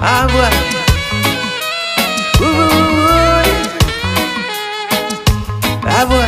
Ah, boy. Ah, boy.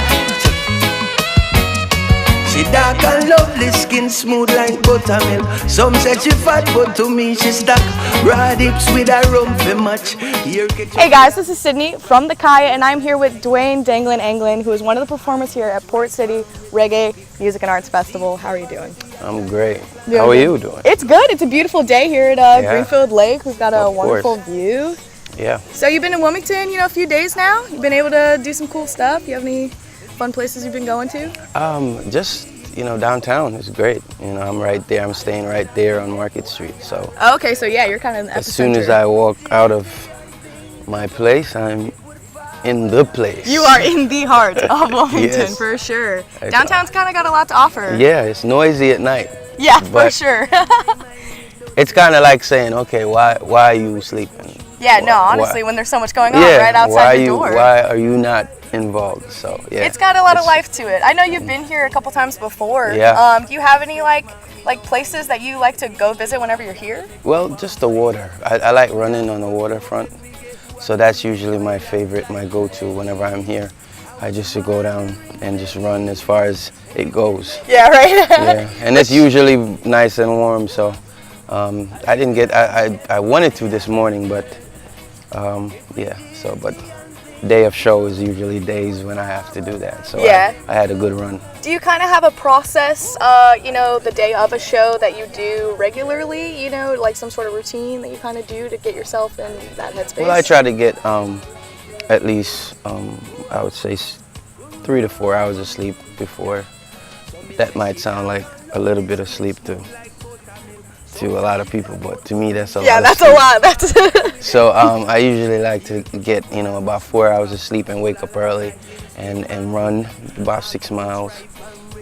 She dark and lovely, skin smooth like buttermilk. Some said she fat, but to me she stuck. Raw dips with a rum for much. Hey guys, this is Sidnie from the Kaya, and I'm here with Dwyane Anglin, who is one of the performers here at Port City Reggae Music and Arts Festival. How are you doing? I'm great. How are you doing? It's good. It's a beautiful day here at Greenfield Lake. We've got a wonderful view. Yeah. So you've been in Wilmington, a few days now. You've been able to do some cool stuff. You have any fun places you've been going to? Just downtown is great. I'm right there. I'm staying right there on Market Street. So. Okay, so yeah, you're kind of in the epicenter. As soon as I walk out of my place, I'm in the place. You are in the heart of Wilmington, Yes. for sure. Downtown's kind of got a lot to offer. Yeah, it's noisy at night. Yeah, for sure. It's kind of like saying, okay, why are you sleeping? Yeah, no, honestly, when there's so much going on right outside the door. Why are you not involved? So yeah, it's got a lot of life to it. I know you've been here a couple times before. Yeah. Do you have any like places that you like to go visit whenever you're here? Well, just the water. I like running on the waterfront, so that's usually my favorite, my go-to whenever I'm here. I just go down and just run as far as it goes. Yeah, right. Yeah, and it's usually nice and warm. So I didn't get. I wanted to this morning, but yeah. So but. Day of show is usually days when I have to do that, so I had a good run. Do you kind of have a process, the day of a show that you do regularly, like some sort of routine that you kind of do to get yourself in that headspace? Well, I try to get at least, I would say 3 to 4 hours of sleep before. That might sound like a little bit of sleep to a lot of people, but to me that's a lot. Yeah, that's a lot. So I usually like to get about 4 hours of sleep and wake up early and run about 6 miles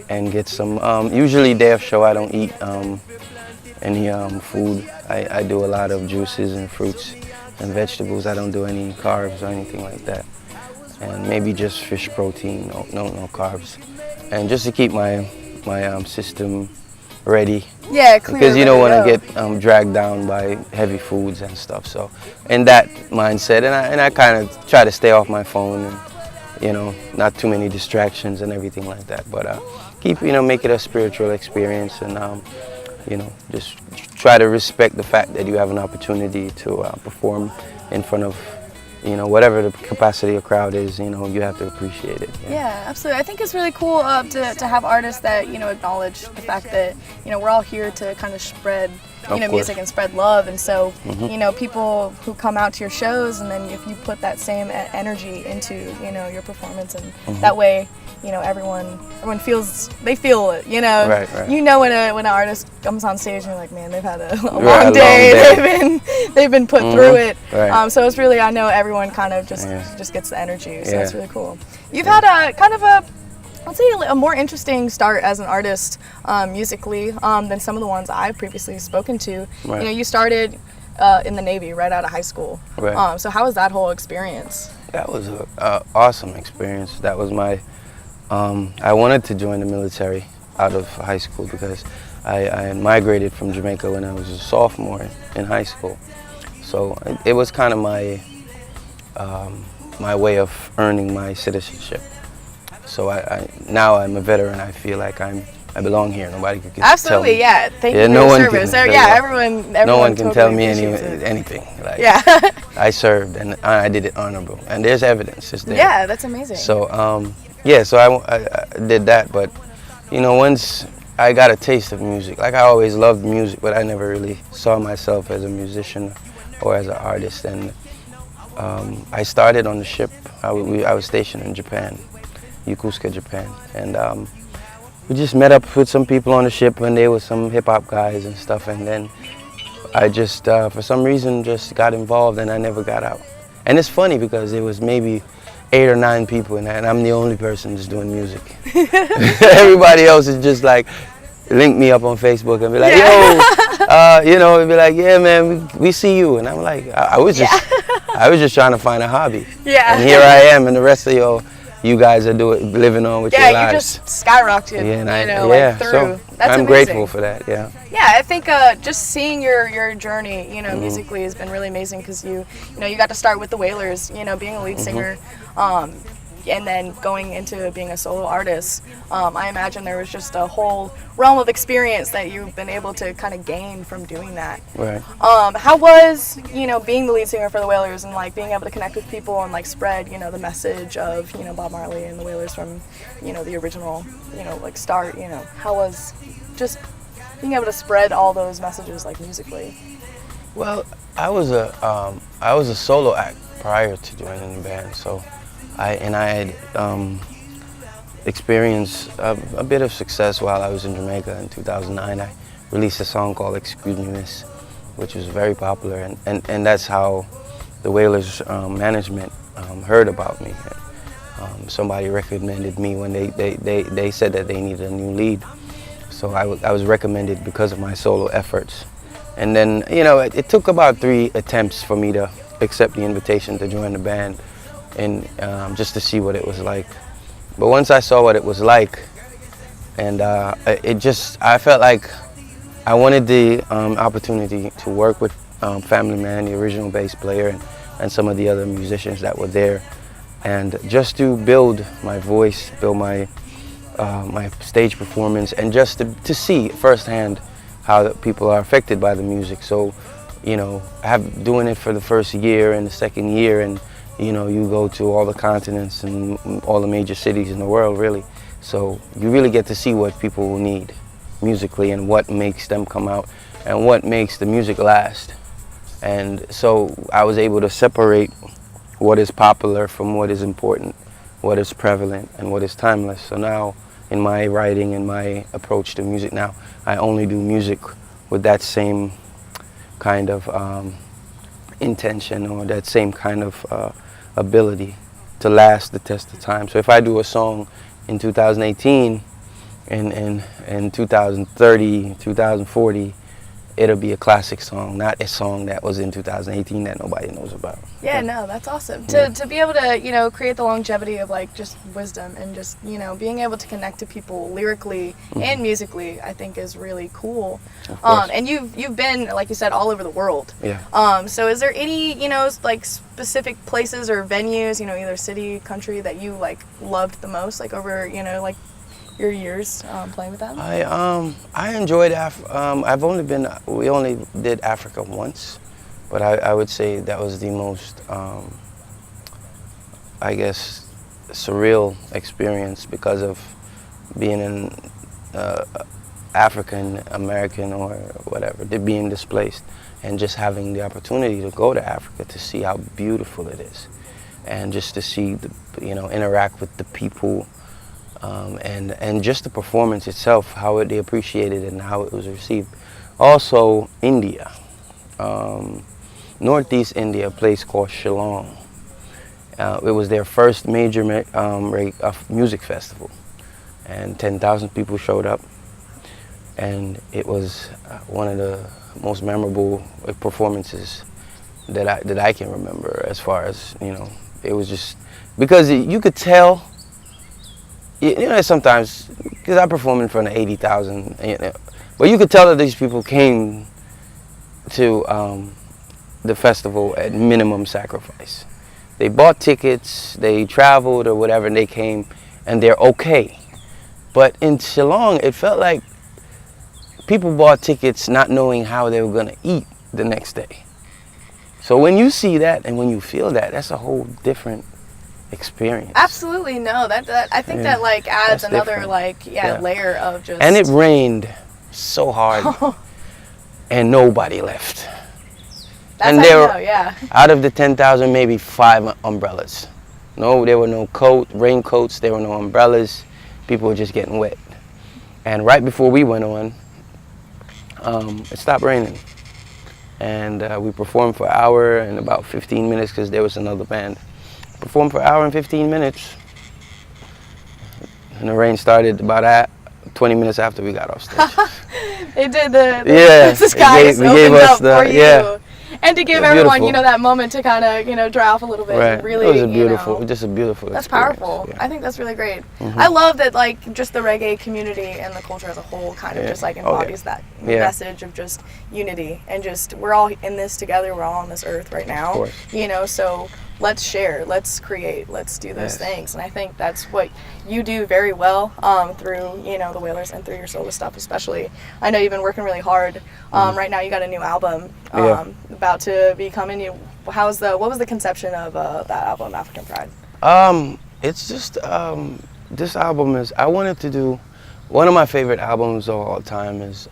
and get some. Usually day of show I don't eat any food. I do a lot of juices and fruits and vegetables. I don't do any carbs or anything like that, and maybe just fish protein. No carbs, and just to keep my system ready. Yeah, clear. Because you don't want to get dragged down by heavy foods and stuff. So, in that mindset, and I kind of try to stay off my phone, and not too many distractions and everything like that. But keep make it a spiritual experience, and just try to respect the fact that you have an opportunity to perform in front of whatever the capacity of crowd is, you have to appreciate it. Yeah, absolutely. I think it's really cool to have artists that, acknowledge the fact that, we're all here to kind of spread, music and spread love. And so, people who come out to your shows, and then if you put that same energy into, your performance, and that way, everyone feels, they feel it, Right. When an artist comes on stage and you're like, man, they've had a long day. They've been put through it. Right. So it's really, I know everyone kind of just gets the energy. So that's really cool. You've had I'd say a more interesting start as an artist musically than some of the ones I've previously spoken to. Right. You started in the Navy right out of high school. Right. So how was that whole experience? That was an awesome experience. That was my, I wanted to join the military out of high school because I had migrated from Jamaica when I was a sophomore in high school. So it was kind of my, my way of earning my citizenship. So now I'm a veteran. I feel like I belong here. Nobody can tell me. Yeah. Thank you for your service. Everyone no one can totally tell me anything. Like, I served and I did it honorable, and there's evidence. It's there. Yeah, that's amazing. So so I did that, but once I got a taste of music, like I always loved music, but I never really saw myself as a musician or as an artist. And I started on the ship. I was stationed in Japan. Yokosuka, Japan, and we just met up with some people on the ship, and they were some hip-hop guys and stuff, and then I just, for some reason, just got involved, and I never got out. And it's funny because it was maybe 8 or 9 people in that, and I'm the only person just doing music. Everybody else is just like, link me up on Facebook and be like, yo, and be like, yeah, man, we see you, and I'm like, I was just trying to find a hobby. Yeah. And here I am, and the rest of y'all you guys are living on with your lives. Yeah, you just skyrocketed, through. So That's I'm amazing. grateful for that, yeah. Yeah, I think just seeing your journey, musically has been really amazing because you got to start with the Wailers, being a lead singer, and then going into being a solo artist. I imagine there was just a whole realm of experience that you've been able to kind of gain from doing that. Right. How was, being the lead singer for the Wailers and like being able to connect with people and like spread, the message of, Bob Marley and the Wailers from, the original, like start, how was just being able to spread all those messages like musically? Well, I was a solo act prior to joining the band, so I had experienced a bit of success while I was in Jamaica in 2009. I released a song called Excuse Me Miss, which was very popular, and that's how the Wailers management heard about me. Somebody recommended me when they said that they needed a new lead. So I was recommended because of my solo efforts. And then, it took about 3 attempts for me to accept the invitation to join the band and just to see what it was like. But once I saw what it was like, and I felt like I wanted the opportunity to work with Family Man, the original bass player, and some of the other musicians that were there, and just to build my voice, build my stage performance, and just to see firsthand how the people are affected by the music. So, doing it for the first year and the second year, and you go to all the continents and all the major cities in the world, really. So you really get to see what people need musically and what makes them come out and what makes the music last. And so I was able to separate what is popular from what is important, what is prevalent, and what is timeless. So now, in my writing and my approach to music now, I only do music with that same kind of intention or that same kind of ability to last the test of time. So if I do a song in 2018 and in 2030, 2040, it'll be a classic song, not a song that was in 2018 that nobody knows about. Yeah, no, that's awesome. To be able to, create the longevity of like just wisdom and just, being able to connect to people lyrically and musically, I think is really cool. And you've been, like you said, all over the world. Yeah. So is there any, like specific places or venues, either city, country that you like loved the most, like over, like your years playing with them? I enjoyed we only did Africa once, but I would say that was the most, I guess, surreal experience because of being an African American or whatever, being displaced, and just having the opportunity to go to Africa to see how beautiful it is, and just to see interact with the people. And just the performance itself, how they appreciated it and how it was received. Also, India, Northeast India, a place called Shillong. It was their first major music festival, and 10,000 people showed up, and it was one of the most memorable performances that I can remember. As far as it was just because you could tell. Sometimes, because I perform in front of 80,000, but you could tell that these people came to the festival at minimum sacrifice. They bought tickets, they traveled or whatever, and they came, and they're okay. But in Shillong, it felt like people bought tickets not knowing how they were going to eat the next day. So when you see that and when you feel that, that's a whole different experience. Absolutely, no. That I think that like adds another layer of just. And it rained so hard, and nobody left. That's and how there you know, yeah. Out of the 10,000, maybe 5 umbrellas. No, there were no raincoats. There were no umbrellas. People were just getting wet. And right before we went on, it stopped raining, and we performed for an hour and about 15 minutes because there was another band. Performed for an hour and 15 minutes, and the rain started about 20 minutes after we got off stage. They did the sky gave us for you. and to give everyone, you know, that moment to kind of, you know, dry off a little bit. Right. And really, it was a beautiful, you know, just a beautiful that's experience. powerful. Yeah. I think that's really great. I love that, like, just the reggae community and the culture as a whole kind of just like embodies that message of just unity and just we're all in this together. We're all on this earth right now. You know, so let's share, let's create, let's do those things. And I think that's what you do very well through, you know, the Wailers and through your solo stuff especially. I know you've been working really hard. Right now you got a new album about to be coming. What was the conception of that album, Afrykan Pryde? It's just, this album is, I wanted to do, one of my favorite albums of all time is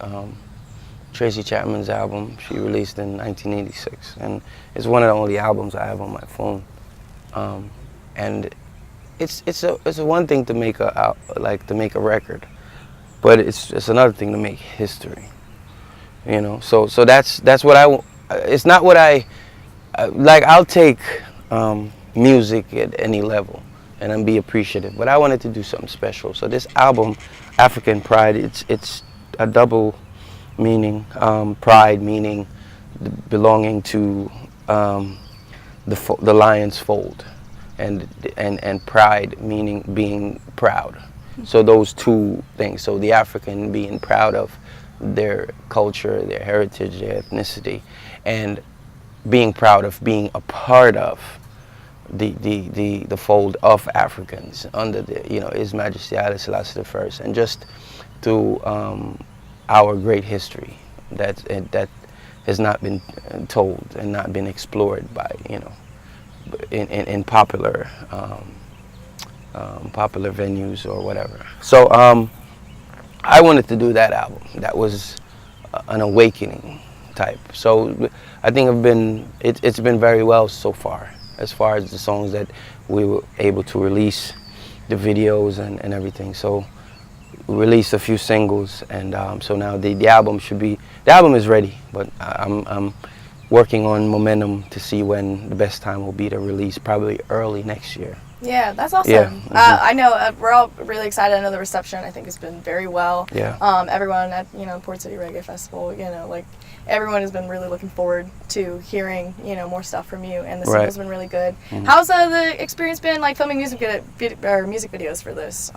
Tracy Chapman's album. She released in 1986, and it's one of the only albums I have on my phone. And it's a one thing to make a record, but it's another thing to make history. You know, so that's what it's not what I like. I'll take music at any level and then be appreciative, but I wanted to do something special. So this album, Afrykan Pryde, it's a double meaning. Pride meaning belonging to the lion's fold, and pride meaning being proud. So those two things. So the African being proud of their culture, their heritage, their ethnicity, and being proud of being a part of the fold of Africans under the, you know, His Majesty Haile Selassie I, and just through our great history that has not been told and not been explored by, you know, in popular popular venues or whatever. So I wanted to do that album. That was an awakening type. So I think it's been very well so far as as the songs that we were able to release, the videos and everything. So we released a few singles, and so now the album is ready, but I'm working on momentum to see when the best time will be to release, probably early next year. Yeah, that's awesome. Yeah. I know we're all really excited. I know the reception, I think, has been very well. Yeah. Everyone at, you know, Port City Reggae Festival, you know, like everyone has been really looking forward to hearing, you know, more stuff from you, and the single's been really good. How's the experience been, like, filming music videos for this?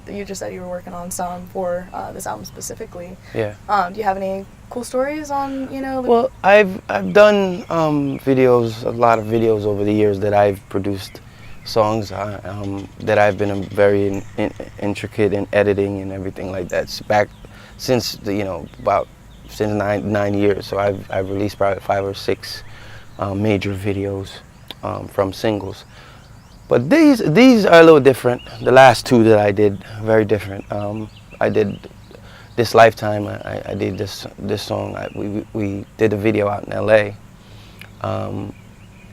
You just said you were working on some for this album specifically. Yeah. Do you have any cool stories on, you know? Well, I've done videos, a lot of videos over the years that I've produced, songs that I've been very intricate in editing and everything like that. Back since since 9 years. So I've released probably 5 or 6 major videos from singles. But these are a little different. The last 2 that I did, very different. I did This Lifetime. I did this song. We did a video out in LA.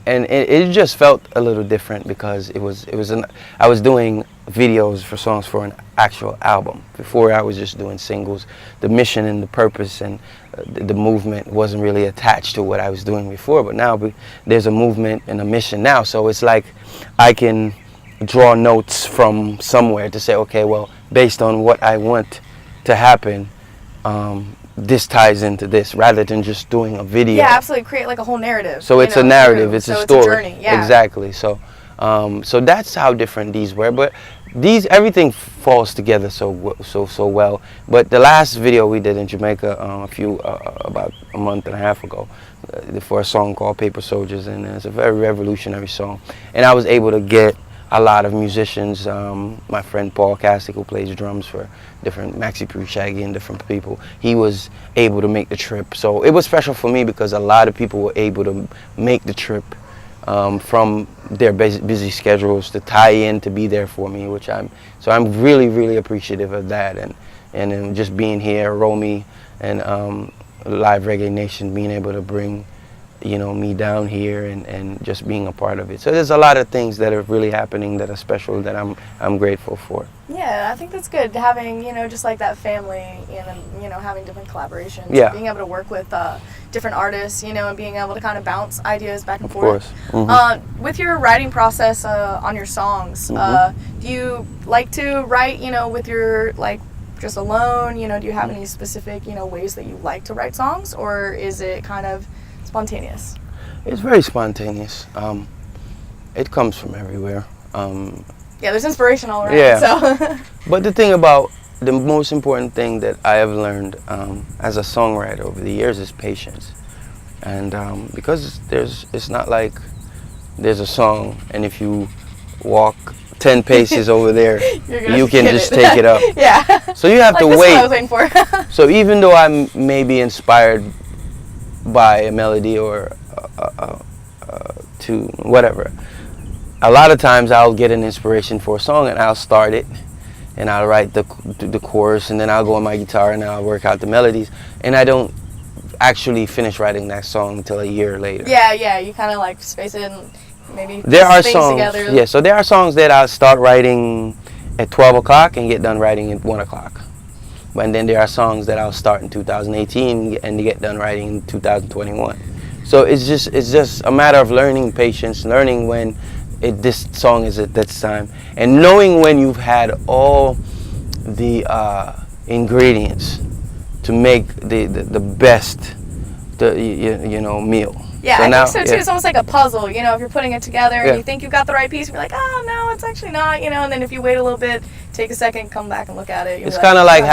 And it just felt a little different because I was doing videos for songs for an actual album. Before I was just doing singles. The mission and the purpose and the movement wasn't really attached to what I was doing before, but now there's a movement and a mission now, so it's like I can draw notes from somewhere to say, okay, well, based on what I want to happen, this ties into this, rather than just doing a video. Yeah, absolutely. Create like a whole narrative. So it's a narrative, it's a story. It's a journey, yeah. Exactly. So that's how different these were. But everything falls together so well. But the last video we did in Jamaica about a month and a half ago, for a song called Paper Soldiers, and it's a very revolutionary song. And I was able to get a lot of musicians, my friend Paul Cassick, who plays drums for different Maxi Pru Shaggy and different people, he was able to make the trip. So it was special for me because a lot of people were able to make the trip from their busy schedules to tie in to be there for me, so I'm really, really appreciative of that, and then just being here, Romy and Live Reggae Nation being able to bring, you know, me down here and just being a part of it. So there's a lot of things that are really happening that are special that I'm grateful for. Yeah, I think that's good, having, you know, just like that family, and, you know, having different collaborations. Yeah. Being able to work with different artists, you know, and being able to kind of bounce ideas back and Of forth. course. With your writing process on your songs, do you like to write, you know, with your, like, just alone? You know, do you have any specific, you know, ways that you like to write songs, or is it kind of spontaneous? It's very spontaneous. It comes from everywhere. Yeah, there's inspiration all around. Yeah. So. But the most important thing that I have learned as a songwriter over the years is patience. And because it's not like there's a song and if you walk 10 paces over there, you can just take it up. Yeah. So you have to this wait. Is what I was waiting for. So even though I may be inspired by a melody or to whatever, a lot of times I'll get an inspiration for a song and I'll start it and I'll write the chorus and then I'll go on my guitar and I'll work out the melodies, and I don't actually finish writing that song until a year later. Yeah, you kind of like space it and maybe there are things songs together. Yeah, so there are songs that I'll start writing at 12 o'clock and get done writing at 1 o'clock. And then there are songs that I'll start in 2018 and get done writing in 2021. So it's just a matter of learning patience, learning when this song is at this time, and knowing when you've had all the ingredients to make the best meal. Yeah, so I now, think so too. It's almost like a puzzle, if you're putting it together and Yeah. you think you've got the right piece, you're like, oh no, it's actually not, and then if you wait a little bit, take a second, come back and look at it. It's kind of like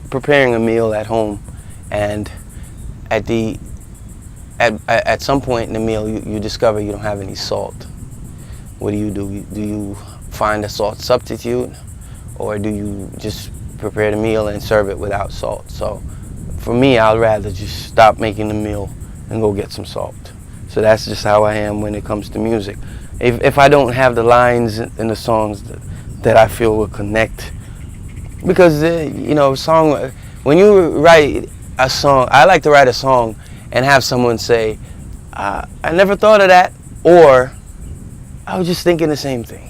preparing a meal at home, and at some point in the meal you discover you don't have any salt. What do? Do you find a salt substitute, or do you just prepare the meal and serve it without salt? So for me, I'd rather just stop making the meal and go get some salt. So that's just how I am when it comes to music. If I don't have the lines in the songs that I feel will connect, because song, when you write a song, I like to write a song and have someone say, I never thought of that, or I was just thinking the same thing.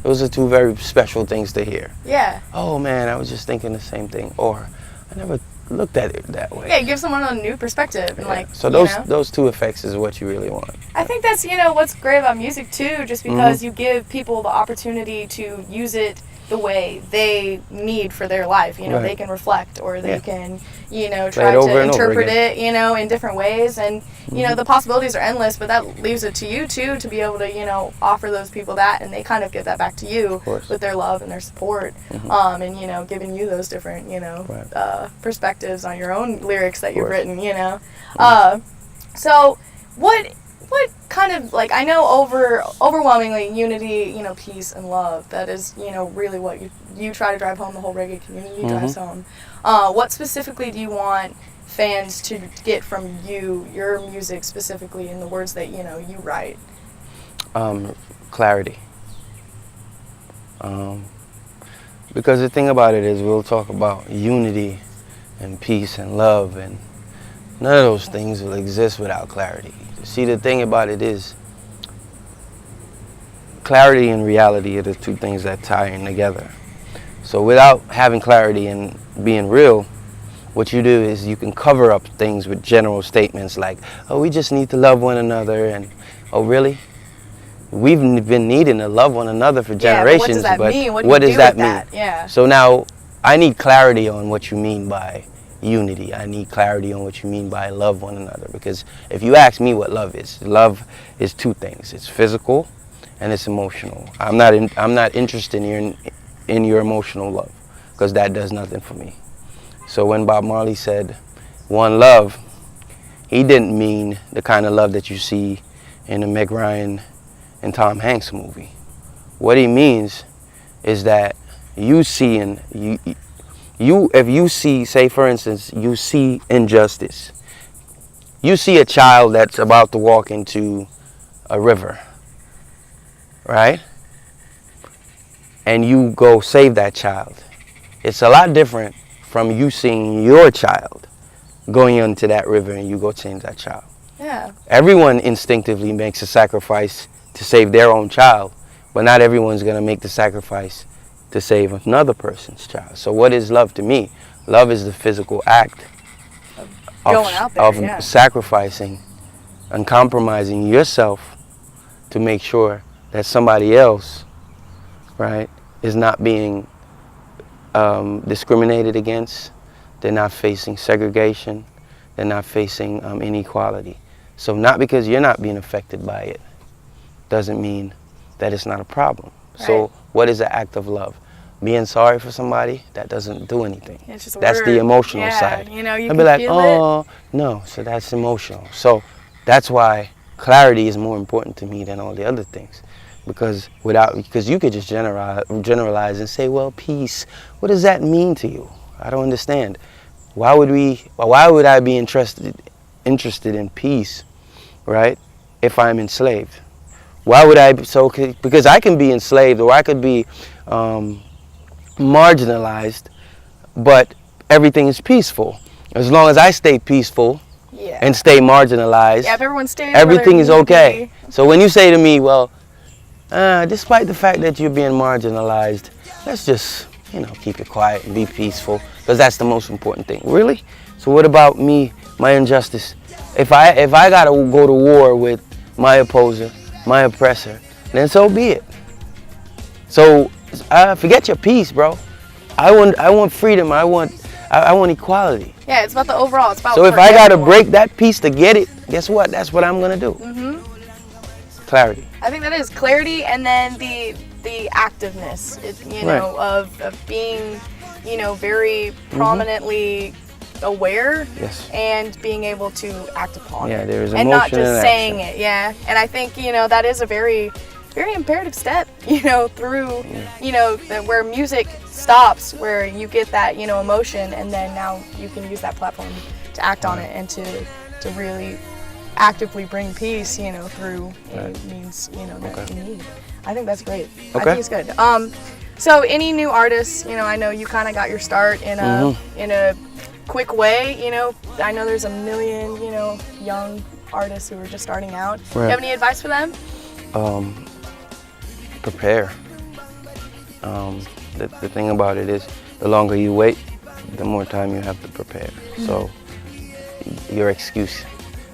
Those are two very special things to hear. Yeah. Oh man, I was just thinking the same thing, or I never looked at it that way. Yeah, it gives someone a new perspective. And So those two effects is what you really want. I think that's, what's great about music too, just because you give people the opportunity to use it the way they need for their life. Right. They can reflect, or they can, Play try it over to and over interpret again. it, in different ways. And, the possibilities are endless, but that leaves it to you too to be able to, offer those people that, and they kind of give that back to you with their love and their support. And, giving you those different, perspectives on your own lyrics that you've written, So what kind of, I know overwhelmingly unity, peace and love, that is, really what you try to drive home, the whole reggae community drives home. What specifically do you want fans to get from your music specifically, in the words that, you write? Clarity. Because the thing about it is, we'll talk about unity and peace and love, and none of those things will exist without clarity. See, the thing about it is, clarity and reality are the two things that tie in together. So without having clarity and being real, what you do is you can cover up things with general statements like, oh, we just need to love one another, and, oh, really? We've been needing to love one another for generations, but what does that mean? What does that mean? Yeah. So now I need clarity on what you mean by unity. I need clarity on what you mean by love one another, because if you ask me what love is two things. It's physical and it's emotional. I'm not interested in your emotional love, because that does nothing for me. So when Bob Marley said one love, he didn't mean the kind of love that you see in the Meg Ryan and Tom Hanks movie. What he means is that if you see, say for instance, you see injustice. You see a child that's about to walk into a river, right? And you go save that child. It's a lot different from you seeing your child going into that river and you go change that child. Yeah. Everyone instinctively makes a sacrifice to save their own child, but not everyone's going to make the sacrifice to save another person's child. So what is love to me? Love is the physical act of sacrificing and compromising yourself to make sure that somebody else, right, is not being discriminated against. They're not facing segregation. They're not facing inequality. So not because you're not being affected by it doesn't mean that it's not a problem. Right. So what is an act of love? Being sorry for somebody, that doesn't do anything. It's just that's the emotional side. You know, you I'd can be like, feel oh, no, so that's emotional. So that's why clarity is more important to me than all the other things. Because you could just generalize and say, well, peace, what does that mean to you? I don't understand. Why would I be interested in peace, right, if I'm enslaved? Why would I, because I can be enslaved or I could be marginalized, but everything is peaceful. As long as I stay peaceful and stay marginalized, if everyone stays, everything is okay. So when you say to me, well, despite the fact that you're being marginalized, let's just, keep it quiet and be peaceful, because that's the most important thing. Really? So what about me, my injustice? If I gotta go to war with my opposer, my oppressor, then so be it. So forget your peace, bro. I want freedom. I want equality. Yeah, it's about the overall. It's about. So if I gotta break that peace to get it, guess what? That's what I'm gonna do. Clarity. I think that is clarity, and then the activeness, of being, very prominently aware, and being able to act upon it, there's and not just and saying it. Yeah, and I think that is a very, very imperative step, through, where music stops, where you get that, emotion, and then now you can use that platform to act on it and to really actively bring peace, through means, that you need. I think that's great. I think it's good. So any new artists, I know you kind of got your start in a quick way, I know there's a million, young artists who are just starting out. Do you have any advice for them? Prepare. The thing about it is, the longer you wait, the more time you have to prepare. So your excuse,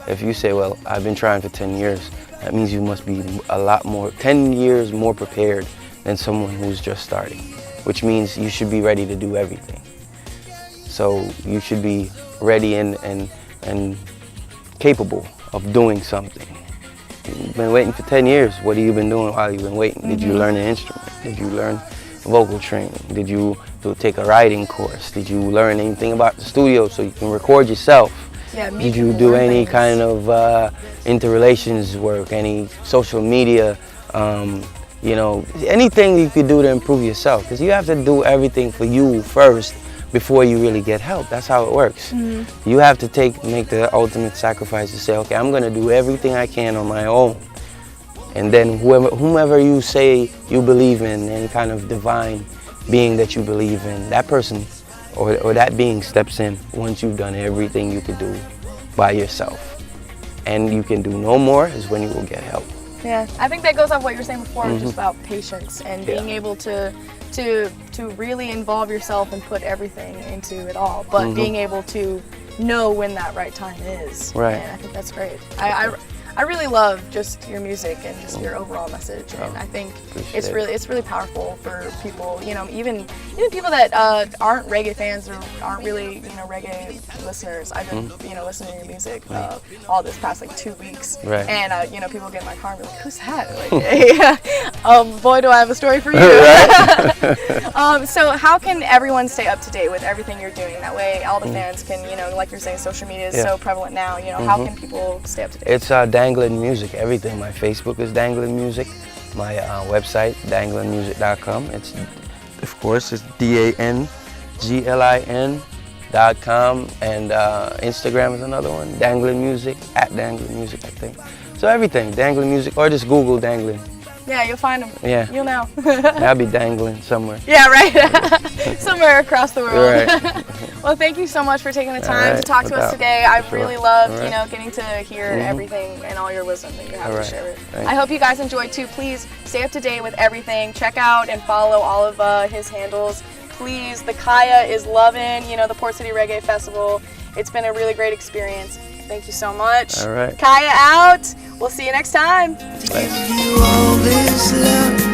if you say, well, I've been trying for 10 years, that means you must be 10 years more prepared than someone who's just starting, which means you should be ready to do everything. So you should be ready and capable of doing something. You've been waiting for 10 years. What have you been doing while you've been waiting? Did you learn an instrument? Did you learn vocal training? Did you take a writing course? Did you learn anything about the studio so you can record yourself? Did you do any kind of interrelations work, any social media, anything you could do to improve yourself? Because you have to do everything for you first before you really get help. That's how it works. You have to make the ultimate sacrifice to say, okay, I'm going to do everything I can on my own. And then whomever you say you believe in, any kind of divine being that you believe in, that person or that being steps in once you've done everything you could do by yourself. And you can do no more is when you will get help. Yeah, I think that goes off what you were saying before, just about patience and being able to really involve yourself and put everything into it all, but being able to know when that right time is. Right. And I think that's great. I really love just your music and just your overall message, and I think it's really powerful for people, even people that aren't reggae fans or aren't really reggae listeners. I've been listening to your music all this past 2 weeks, and people get in my car and be like, "Who's that?" Like, boy, do I have a story for you. So how can everyone stay up to date with everything you're doing? That way, all the fans can, like you're saying, social media is so prevalent now. How can people stay up to date? It's Danglin Music, everything. My Facebook is Danglin Music. My website, danglinmusic.com. It's DANGLIN.com, and Instagram is another one, Danglin Music, @Danglin Music, I think. So everything, Danglin Music, or just Google Danglin. Yeah, you'll find them. Yeah. You'll know. I'll be dangling somewhere. Yeah, right. Somewhere across the world. Right. Well, thank you so much for taking the time to talk to us today. I really loved, getting to hear everything and all your wisdom that you have to share it. I hope you guys enjoyed too. Please stay up to date with everything. Check out and follow all of his handles. Please, the Kaya is loving, the Port City Reggae Festival. It's been a really great experience. Thank you so much. All right. Kaya out. We'll see you next time. To give you all this love.